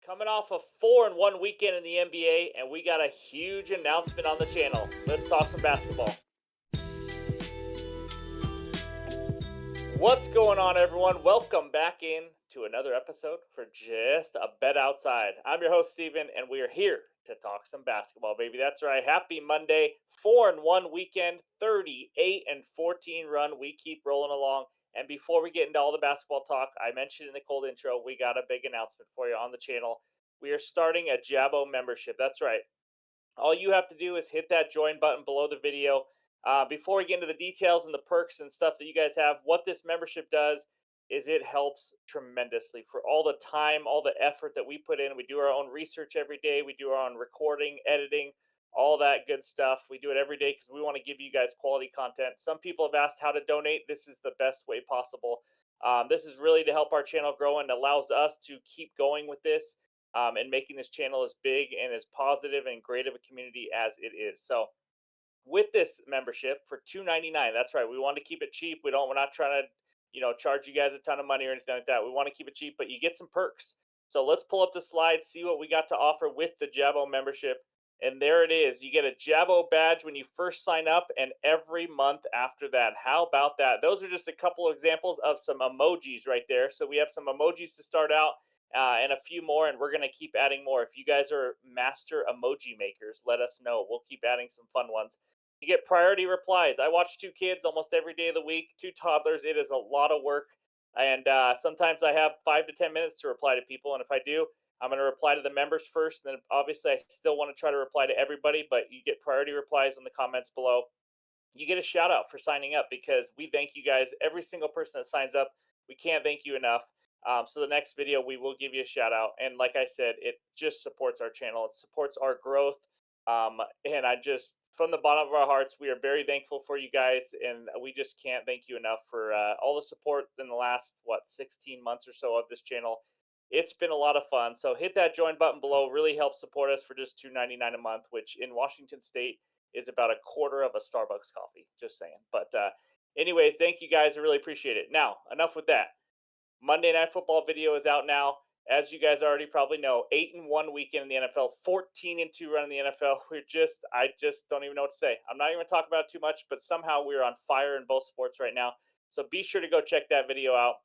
Coming off a 4-1 weekend in the NBA, and we got a huge announcement on the channel. Let's talk some basketball. What's going on, everyone? Welcome back in to another episode for Just a Bet Outside. I'm your host, Steven, and we are here to talk some basketball, baby. That's right. Happy Monday. 4-1 weekend, 38-14 run. We keep rolling along. And before we get into all the basketball talk, I mentioned in the cold intro, we got a big announcement for you on the channel. We are starting a Jabo membership. That's right. All you have to do is hit that join button below the video. Before we get into the details and the perks and stuff that you guys have, what this membership does is it helps tremendously for all the time, all the effort that we put in. We do our own research every day. We do our own recording, editing, all that good stuff. We do it every day because we want to give you guys quality content. Some people have asked how to donate. This is the best way possible. This is really to help our channel grow and allows us to keep going with this and making this channel as big and as positive and great of a community as it is. So with this membership for $2.99, that's right. We want to keep it cheap. We're not trying to, charge you guys a ton of money or anything like that. We want to keep it cheap, but you get some perks. So let's pull up the slides, see what we got to offer with the Jabo membership. And there it is. You get a Jabo badge when you first sign up and every month after that. How about that? Those are just a couple of examples of some emojis right there. So we have some emojis to start out and a few more, and we're going to keep adding more. If you guys are master emoji makers, let us know. We'll keep adding some fun ones. You get priority replies. I watch two kids almost every day of the week, two toddlers. It is a lot of work. And sometimes I have 5 to 10 minutes to reply to people. And if I do, I'm going to reply to the members first. And then obviously, I still want to try to reply to everybody, but you get priority replies in the comments below. You get a shout out for signing up because we thank you guys. Every single person that signs up, we can't thank you enough. So the next video, we will give you a shout out. And like I said, it just supports our channel. It supports our growth. And I just, from the bottom of our hearts, we are very thankful for you guys. And we just can't thank you enough for all the support in the last, 16 months or so of this channel. It's been a lot of fun. So hit that join button below. Really helps support us for just $2.99 a month, which in Washington State is about a quarter of a Starbucks coffee. Just saying. But anyways, thank you guys. I really appreciate it. Now, enough with that. Monday Night Football video is out now. As you guys already probably know, 8-1 weekend in the NFL, 14-2 run in the NFL. I just don't even know what to say. I'm not even talking about it too much, but somehow we're on fire in both sports right now. So be sure to go check that video out.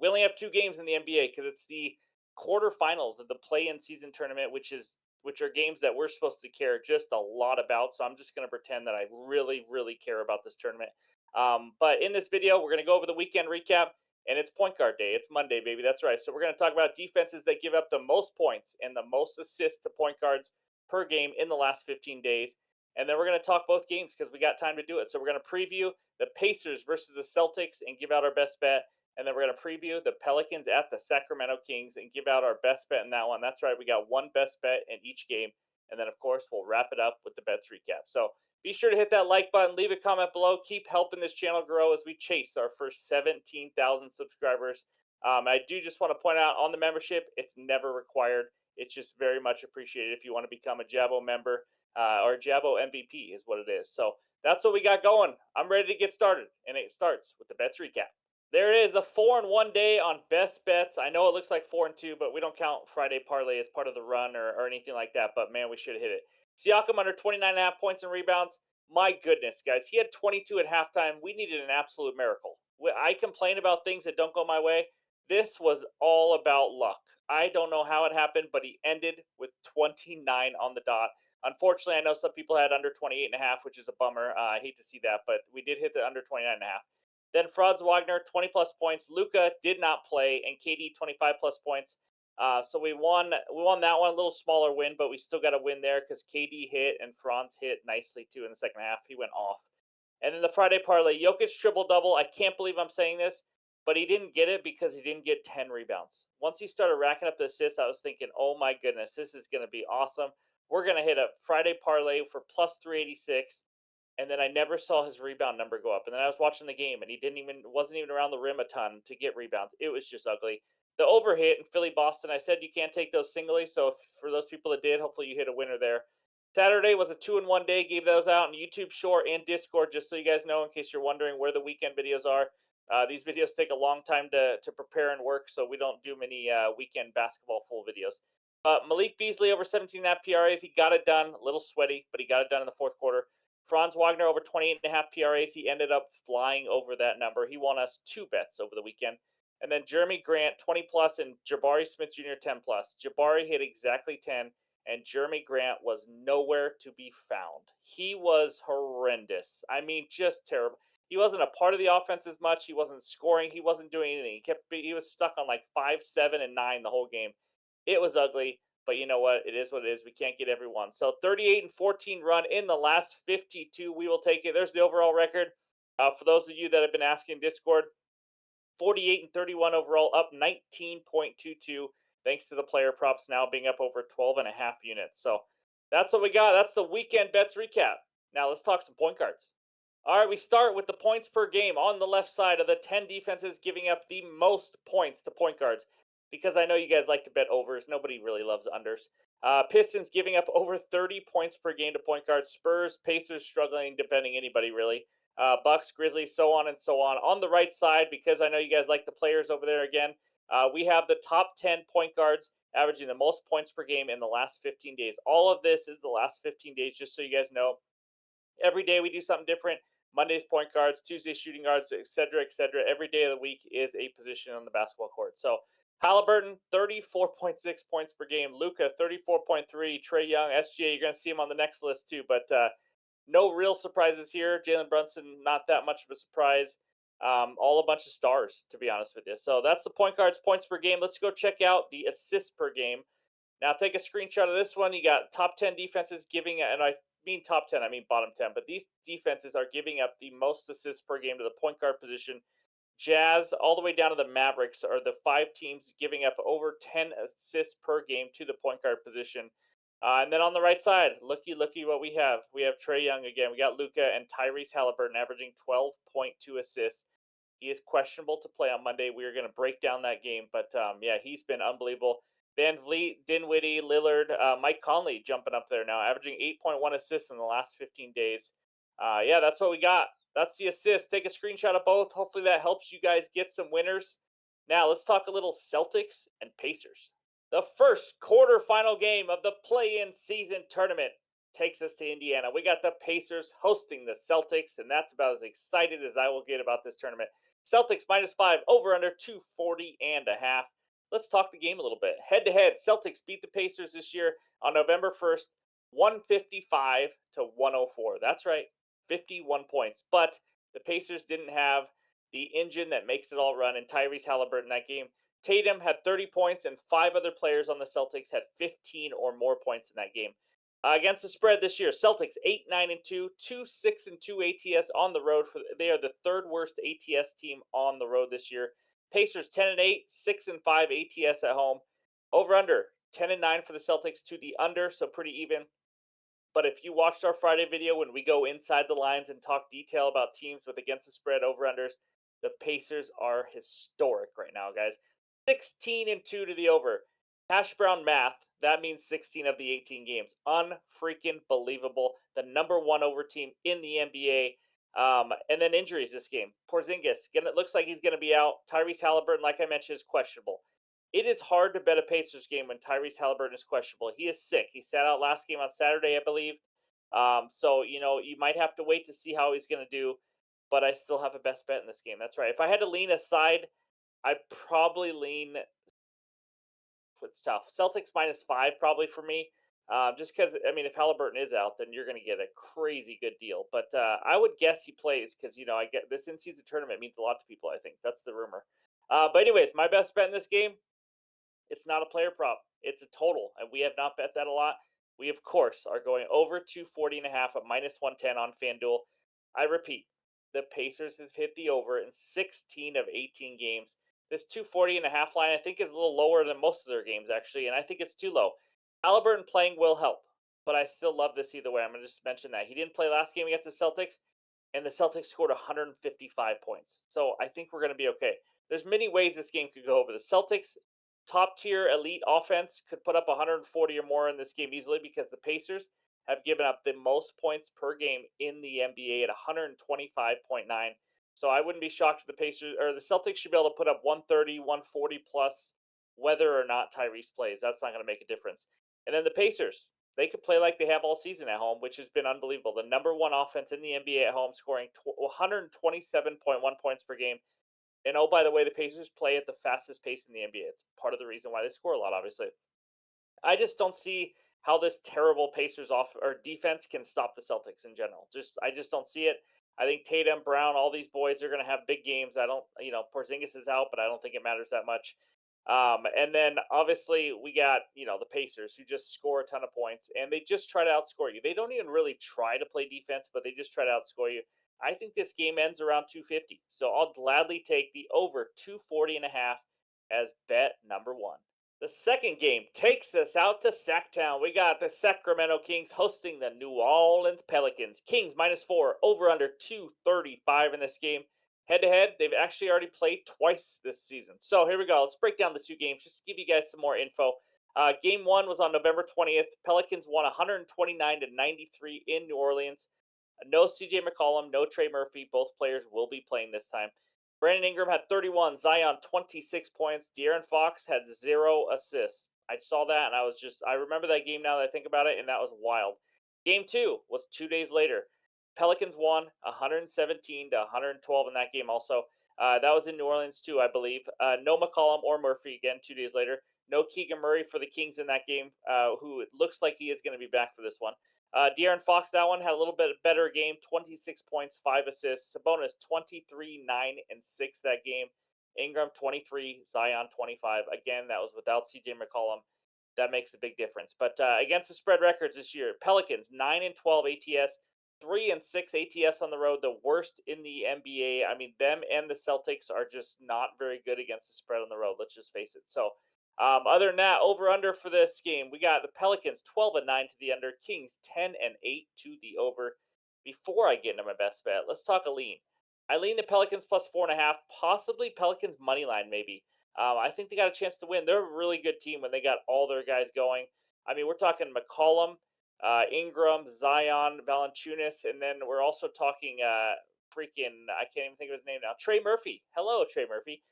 We only have two games in the NBA because it's the quarterfinals of the play-in season tournament, which are games that we're supposed to care just a lot about. So I'm just going to pretend that I really, really care about this tournament. But in this video, we're going to go over the weekend recap, and it's point guard day. It's Monday, baby. That's right. So we're going to talk about defenses that give up the most points and the most assists to point guards per game in the last 15 days. And then we're going to talk both games because we got time to do it. So we're going to preview the Pacers versus the Celtics and give out our best bet. And then we're going to preview the Pelicans at the Sacramento Kings and give out our best bet in that one. That's right. We got one best bet in each game. And then, of course, we'll wrap it up with the bets recap. So be sure to hit that like button, leave a comment below. Keep helping this channel grow as we chase our first 17,000 subscribers. I do just want to point out on the membership, it's never required. It's just very much appreciated if you want to become a Jabo member or a Jabo MVP is what it is. So that's what we got going. I'm ready to get started, and it starts with the bets recap. There it is, a 4-1 day on best bets. I know it looks like 4-2, but we don't count Friday parlay as part of the run or anything like that. But man, we should have hit it. Siakam under 29.5 points and rebounds. My goodness, guys, he had 22 at halftime. We needed an absolute miracle. I complain about things that don't go my way. This was all about luck. I don't know how it happened, but he ended with 29 on the dot. Unfortunately, I know some people had under 28.5, which is a bummer. I hate to see that, but we did hit the under 29.5. Then Franz Wagner, 20 plus points. Luka did not play, and KD 25 plus points. So we won. We won that one. A little smaller win, but we still got a win there because KD hit and Franz hit nicely too in the second half. He went off. And then the Friday parlay, Jokic triple double. I can't believe I'm saying this, but he didn't get it because he didn't get 10 rebounds. Once he started racking up the assists, I was thinking, oh my goodness, this is going to be awesome. We're going to hit a Friday parlay for plus 386. And then I never saw his rebound number go up. And then I was watching the game, and he wasn't even around the rim a ton to get rebounds. It was just ugly. The overhit in Philly Boston, I said you can't take those singly. So for those people that did, hopefully you hit a winner there. Saturday was a 2-1 day. Gave those out on YouTube Short and Discord, just so you guys know, in case you're wondering where the weekend videos are. These videos take a long time to prepare and work, so we don't do many weekend basketball full videos. Malik Beasley over 17.5 PRAs. He got it done. A little sweaty, but he got it done in the fourth quarter. Franz Wagner over 28.5 PRAs. He ended up flying over that number. He won us 2 bets over the weekend. And then Jeremy Grant, 20 plus, and Jabari Smith Jr., 10 plus. Jabari hit exactly 10, and Jeremy Grant was nowhere to be found. He was horrendous. I mean, just terrible. He wasn't a part of the offense as much. He wasn't scoring. He wasn't doing anything. He was stuck on like 5, 7, and 9 the whole game. It was ugly, but you know what? It is what it is. We can't get everyone. So 38-14 run in the last 52. We will take it. There's the overall record. For those of you that have been asking Discord, 48-31 overall, up 19.22, thanks to the player props now being up over 12.5 units. So that's what we got. That's the weekend bets recap. Now let's talk some point guards. All right, we start with the points per game on the left side of the 10 defenses giving up the most points to point guards. Because I know you guys like to bet overs. Nobody really loves unders. Pistons giving up over 30 points per game to point guards. Spurs, Pacers struggling, defending anybody really. Bucks, Grizzlies, so on and so on. On the right side, because I know you guys like the players over there again, we have the top 10 point guards averaging the most points per game in the last 15 days. All of this is the last 15 days, just so you guys know. Every day we do something different. Monday's point guards, Tuesday's shooting guards, etc., etc. Every day of the week is a position on the basketball court. So Halliburton, 34.6 points per game. Luka, 34.3. Trae Young, SGA, you're going to see him on the next list too. But no real surprises here. Jalen Brunson, not that much of a surprise. All a bunch of stars, to be honest with you. So that's the point guards, points per game. Let's go check out the assists per game. Now take a screenshot of this one. You got top 10 defenses giving, and I mean top 10, I mean bottom 10, but these defenses are giving up the most assists per game to the point guard position. Jazz, all the way down to the Mavericks, are the 5 teams giving up over 10 assists per game to the point guard position. And then on the right side, looky what we have. We have Trae Young again. We got Luka and Tyrese Halliburton averaging 12.2 assists. He is questionable to play on Monday. We are going to break down that game, but yeah, he's been unbelievable. Van Vliet, Dinwiddie, Lillard, Mike Conley jumping up there now, averaging 8.1 assists in the last 15 days. Yeah, that's what we got. That's the assist. Take a screenshot of both. Hopefully that helps you guys get some winners. Now let's talk a little Celtics and Pacers. The first quarterfinal game of the play-in season tournament takes us to Indiana. We got the Pacers hosting the Celtics, and that's about as excited as I will get about this tournament. Celtics -5, over under 240.5. Let's talk the game a little bit. Head to head, Celtics beat the Pacers this year on November 1st, 155-104. That's right, 51 points. But the Pacers didn't have the engine that makes it all run, and Tyrese Halliburton that game. Tatum had 30 points, and 5 other players on the Celtics had 15 or more points in that game. Against the spread this year, Celtics 8-9-2, 2-6-2 ATS on the road. They are the third worst ATS team on the road this year. Pacers 10-8, 6-5 ATS at home. Over under 10-9 for the Celtics to the under, so pretty even. But if you watched our Friday video when we go inside the lines and talk detail about teams with against the spread over unders, the Pacers are historic right now, guys. 16-2 to the over. Hash brown math, that means 16 of the 18 games. Unfreaking believable. The number 1 over team in the NBA. And then injuries this game. Porzingis, it looks like he's going to be out. Tyrese Halliburton, like I mentioned, is questionable. It is hard to bet a Pacers game when Tyrese Halliburton is questionable. He is sick. He sat out last game on Saturday, I believe. So, you might have to wait to see how he's going to do. But I still have a best bet in this game. That's right. If I had to lean aside, I'd probably lean. It's tough. Celtics -5 probably for me. Just because, I mean, if Halliburton is out, then you're going to get a crazy good deal. But I would guess he plays because, I get this in-season tournament means a lot to people, I think. That's the rumor. But anyways, my best bet in this game, it's not a player prop. It's a total, and we have not bet that a lot. We, of course, are going over 240.5 at -110 on FanDuel. I repeat, the Pacers have hit the over in 16 of 18 games. This 240.5 line, I think, is a little lower than most of their games, actually, and I think it's too low. Halliburton playing will help, but I still love this either way. I'm going to just mention that. He didn't play last game against the Celtics, and the Celtics scored 155 points. So I think we're going to be okay. There's many ways this game could go over. The Celtics, top-tier elite offense, could put up 140 or more in this game easily because the Pacers have given up the most points per game in the NBA at 125.9. So I wouldn't be shocked if the Pacers or the Celtics should be able to put up 130, 140 plus, whether or not Tyrese plays. That's not going to make a difference. And then the Pacers, they could play like they have all season at home, which has been unbelievable. The number one offense in the NBA at home, scoring 127.1 points per game. And oh, by the way, the Pacers play at the fastest pace in the NBA. It's part of the reason why they score a lot, obviously. I just don't see how this terrible Pacers off or defense can stop the Celtics in general. I just don't see it. I think Tatum, Brown, all these boys are going to have big games. I don't, Porzingis is out, but I don't think it matters that much. And then obviously we got the Pacers who just score a ton of points and they just try to outscore you. They don't even really try to play defense, but they just try to outscore you. I think this game ends around 250, so I'll gladly take the over 240.5 as bet number one. The second game takes us out to Sacktown. We got the Sacramento Kings hosting the New Orleans Pelicans. Kings -4, over under 235 in this game. Head to head, they've actually already played twice this season. So here we go. Let's break down the two games just to give you guys some more info. Game one was on November 20th. Pelicans won 129-93 in New Orleans. No CJ McCollum, no Trey Murphy. Both players will be playing this time. Brandon Ingram had 31, Zion 26 points. De'Aaron Fox had 0 assists. I saw that and I remember that game now that I think about it, and that was wild. Game two was 2 days later. Pelicans won 117-112 in that game also. That was in New Orleans too, I believe. No McCollum or Murphy again 2 days later. No Keegan Murray for the Kings in that game, who it looks like he is going to be back for this one. De'Aaron Fox, that one had a little bit better game, 26 points, 5 assists. Sabonis, 23, 9, and 6 that game. Ingram, 23, Zion, 25. Again, that was without CJ McCollum. That makes a big difference. But against the spread records this year, Pelicans, 9 and 12 ATS, 3 and 6 ATS on the road, the worst in the NBA. I mean, them and the Celtics are just not very good against the spread on the road. Let's just face it. So, other than that, over under for this game, we got the Pelicans 12-9 to the under, Kings 10-8 to the over. Before I get into my best bet, let's talk a lean. I lean the Pelicans +4.5, possibly Pelicans money line maybe. I think they got a chance to win. They're a really good team when they got all their guys going. I mean, we're talking McCollum, Ingram, Zion, Valanciunas, and then we're also talking freaking I can't even think of his name now. Trey Murphy. Hello, Trey Murphy.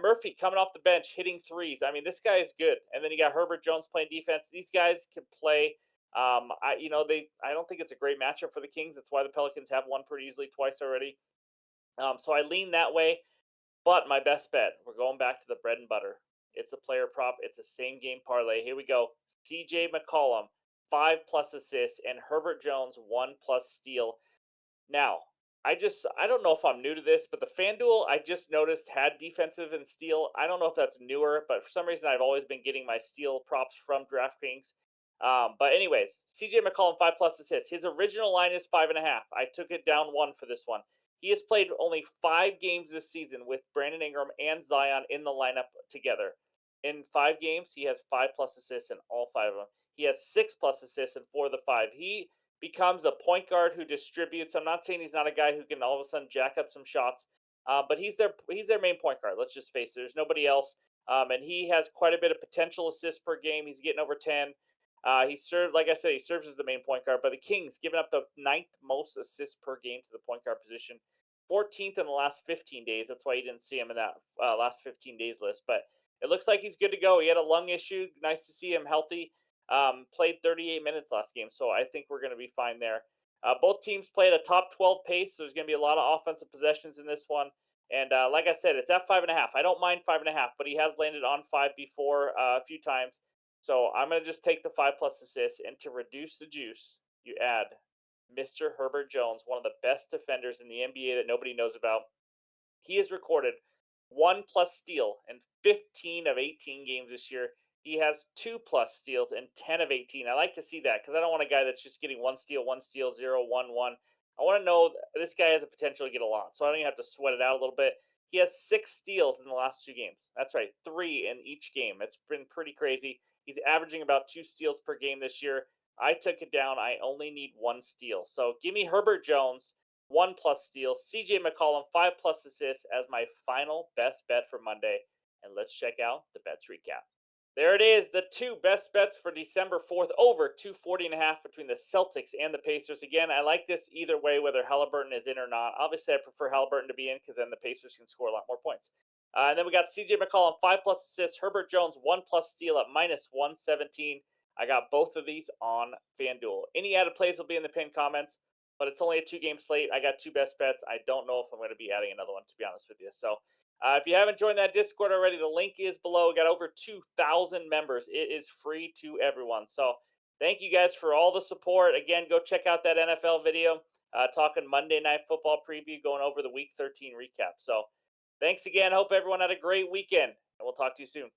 Murphy coming off the bench, hitting threes. I mean, this guy is good. And then you got Herbert Jones playing defense. These guys can play. I don't think it's a great matchup for the Kings. That's why the Pelicans have won pretty easily twice already. So I lean that way. But my best bet, we're going back to the bread and butter. It's a player prop. It's a same game parlay. Here we go. CJ McCollum, 5+ assists, and Herbert Jones, 1+ steal. Now, I don't know if I'm new to this, but the FanDuel I just noticed had defensive and steal. I don't know if that's newer, but for some reason I've always been getting my steal props from DraftKings. But anyways, CJ McCollum 5+ assists. His original line is 5.5. I took it down one for this one. He has played only 5 games this season with Brandon Ingram and Zion in the lineup together. In 5 games, he has 5+ assists in all 5 of them. He has 6+ assists in 4 of the 5. He becomes a point guard who distributes. I'm not saying he's not a guy who can all of a sudden jack up some shots, but he's their main point guard. Let's just face it. There's nobody else, and he has quite a bit of potential assists per game. He's getting over 10. Like I said, he serves as the main point guard. But the Kings giving up the ninth most assists per game to the point guard position, 14th in the last 15 days. That's why you didn't see him in that last 15 days list. But it looks like he's good to go. He had a lung issue. Nice to see him healthy. Played 38 minutes last game, so I think we're going to be fine there. Both teams played a top 12 pace, so there's going to be a lot of offensive possessions in this one. And like I said, it's at 5.5. I don't mind 5.5, but he has landed on 5 before a few times. So I'm going to just take the 5+ assists, and to reduce the juice, you add Mr. Herbert Jones, one of the best defenders in the NBA that nobody knows about. He has recorded 1+ steal in 15 of 18 games this year. He has 2+ steals in 10 of 18. I like to see that because I don't want a guy that's just getting 1 steal, 0, 1, 1. I want to know this guy has a potential to get a lot, so I don't even have to sweat it out a little bit. He has 6 steals in the last 2 games. That's right, 3 in each game. It's been pretty crazy. He's averaging about 2 steals per game this year. I took it down. I only need 1 steal. So give me Herbert Jones, 1+ steal, CJ McCollum, 5+ assists as my final best bet for Monday. And let's check out the bets recap. There it is, the two best bets for December 4th, over 240.5 between the Celtics and the Pacers. Again, I like this either way, whether Halliburton is in or not. Obviously, I prefer Halliburton to be in because then the Pacers can score a lot more points. And then we got CJ McCollum, 5 plus assists, Herbert Jones, 1 plus steal at minus 117. I got both of these on FanDuel. Any added plays will be in the pinned comments, but it's only a 2 game slate. I got two best bets. I don't know if I'm going to be adding another one, to be honest with you. So if you haven't joined that Discord already, the link is below. We got over 2,000 members. It is free to everyone. So thank you guys for all the support. Again, go check out that NFL video talking Monday Night Football preview, going over the Week 13 recap. So thanks again. Hope everyone had a great weekend, and we'll talk to you soon.